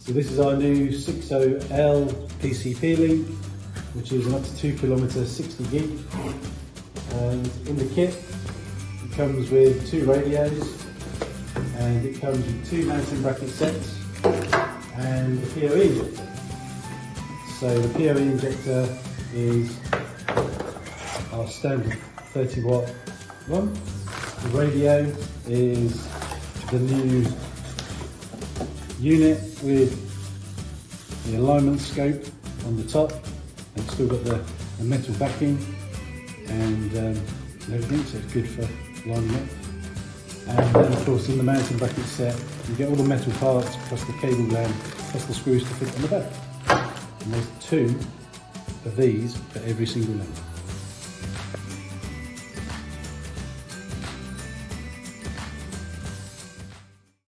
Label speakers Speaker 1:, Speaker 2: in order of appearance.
Speaker 1: So this is our new 60L PCP link, which is an up to 2 km 60 gig. And in the kit, it comes with 2 radios, and it comes with 2 mounting bracket sets and the PoE injector. So the PoE injector is our standard 30 watt one. The radio is the new unit with the alignment scope on the top, and it's still got the metal backing and everything, so it's good for lining up. And then of course in the mounting bracket set you get all the metal parts plus the cable gland plus the screws to fit on the back. And there's 2 of these for every single link.